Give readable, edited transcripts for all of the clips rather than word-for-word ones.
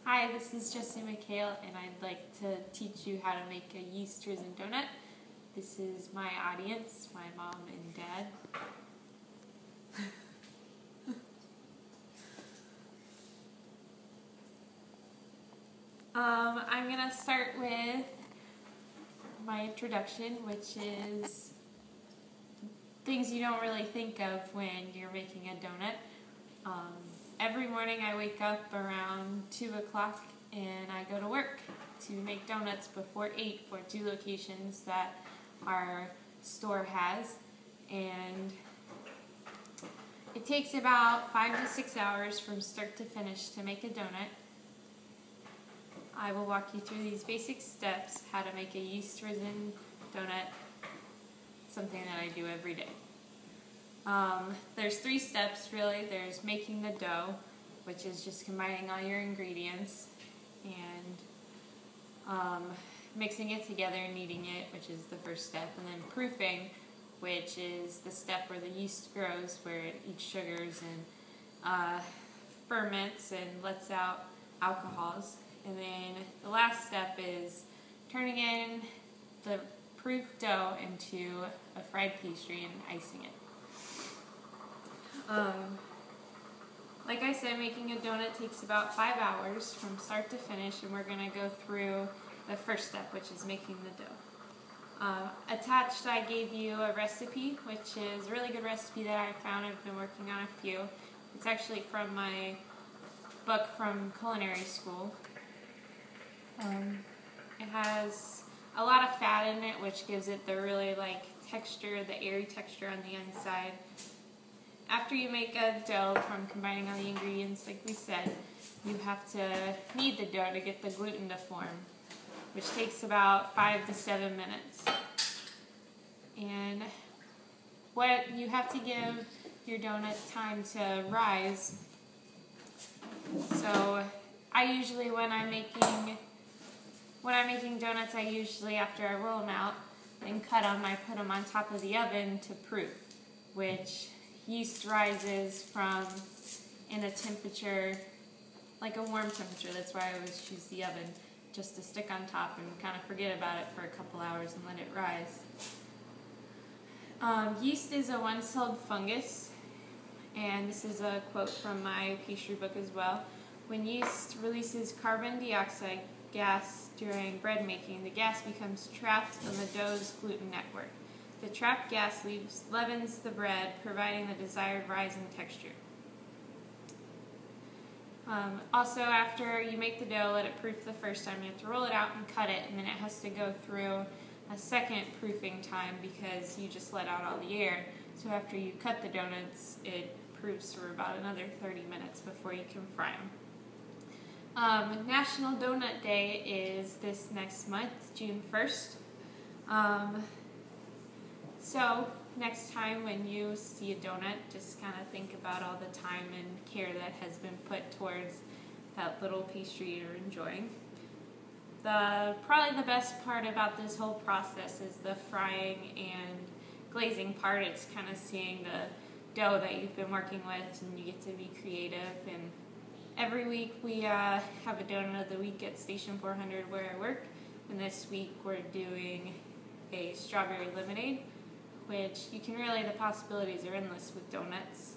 Hi, this is Jesi and I'd like to teach you how to make a yeast risen donut. This is my audience, my mom and dad. I'm going to start with my introduction, which is things you don't really think of when you're making a donut. Every morning I wake up around 2 o'clock and I go to work to make donuts before 8 for 2 locations that our store has. And it takes about 5 to 6 hours from start to finish to make a donut. I will walk you through these basic steps, how to make a yeast risen donut, something that I do every day. There's 3 steps really. There's making the dough, which is just combining all your ingredients and mixing it together and kneading it, which is the first step, and then proofing, which is the step where the yeast grows, where it eats sugars and ferments and lets out alcohols. And then the last step is turning in the proof dough into a fried pastry and icing it. Like I said, making a donut takes about 5 hours from start to finish, and we're going to go through the first step, which is making the dough. Attached, I gave you a recipe, which is a really good recipe that I found. I've been working on a few. It's actually from my book from culinary school. It has a lot of fat in it, which gives it the really texture, the airy texture on the inside. After you make a dough from combining all the ingredients, like we said, you have to knead the dough to get the gluten to form, which takes about 5 to 7 minutes. And what you have to give your donut time to rise. So I usually, when I'm making donuts, after I roll them out and cut them, I put them on top of the oven to proof, which yeast rises from in a temperature, like a warm temperature. That's why I always choose the oven, just to stick on top and kind of forget about it for a couple hours and let it rise. Yeast is a one-celled fungus, and this is a quote from my pastry book as well. When yeast releases carbon dioxide gas during bread making, the gas becomes trapped in the dough's gluten network. The trapped gas leavens the bread, providing the desired rise in texture. Also, after you make the dough, let it proof the first time. You have to roll it out and cut it, and then it has to go through a second proofing time because you just let out all the air. So after you cut the donuts, it proofs for about another 30 minutes before you can fry them. National Donut Day is this next month, June 1st. So next time when you see a donut, just kind of think about all the time and care that has been put towards that little pastry you're enjoying. Probably the best part about this whole process is the frying and glazing part. It's kind of seeing the dough that you've been working with, and you get to be creative. And every week we have a donut of the week at Station 400 where I work, and this week we're doing a strawberry lemonade, which the possibilities are endless with donuts.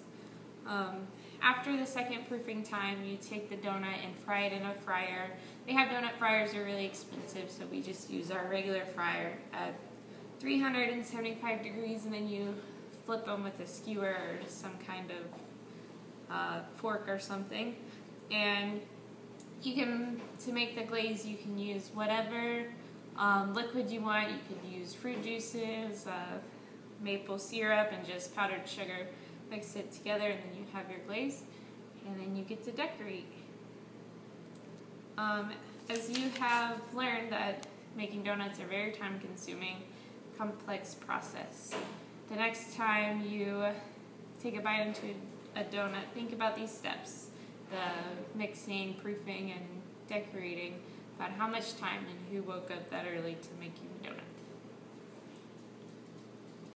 After the second proofing time, you take the donut and fry it in a fryer. They have donut fryers that are really expensive, so we just use our regular fryer at 375 degrees, and then you flip them with a skewer or just some kind of fork or something. And to make the glaze, you can use whatever liquid you want. You could use fruit juices, maple syrup, and just powdered sugar. Mix it together, and then you have your glaze, and then you get to decorate. As you have learned that making donuts are very time-consuming, complex process. The next time you take a bite into a donut, think about these steps: the mixing, proofing, and decorating, about how much time and who woke up that early to make you a donut.